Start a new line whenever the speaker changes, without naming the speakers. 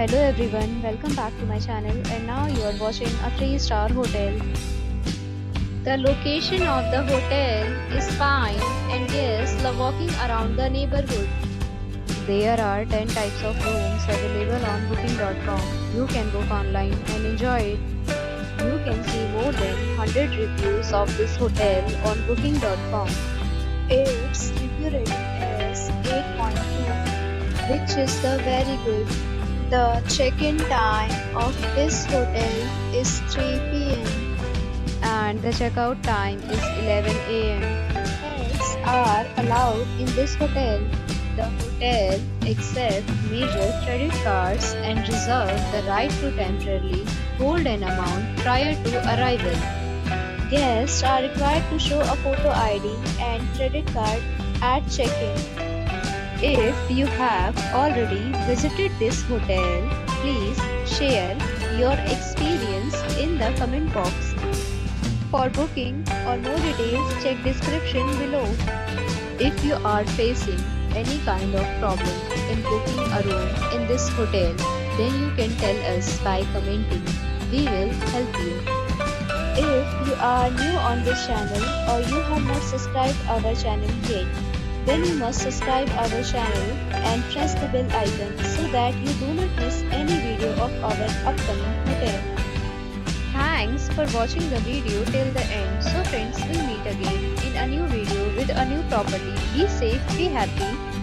Hello everyone, welcome back to my channel and now you are watching a 3-star hotel. The location of the hotel is fine and guests love walking around the neighborhood. There are 10 types of rooms available on booking.com. You can book online and enjoy it. You can see more than 100 reviews of this hotel on booking.com. Its review rating is 8.2, which is the very good. The check-in time of this hotel is 3 p.m. and the checkout time is 11 a.m. Pets are allowed in this hotel. The hotel accepts major credit cards and reserves the right to temporarily hold an amount prior to arrival. Guests are required to show a photo ID and credit card at check-in. If you have already visited this hotel, please share your experience in the comment box. For booking or more details, check description below. If you are facing any kind of problem in booking a room in this hotel, then you can tell us by commenting. We will help you. If you are new on this channel or you have not subscribed our channel yet, then you must subscribe our channel and press the bell icon so that you do not miss any video of our upcoming hotel. Thanks for watching the video till the end. So friends, we'll meet again in a new video with a new property. Be safe, be happy.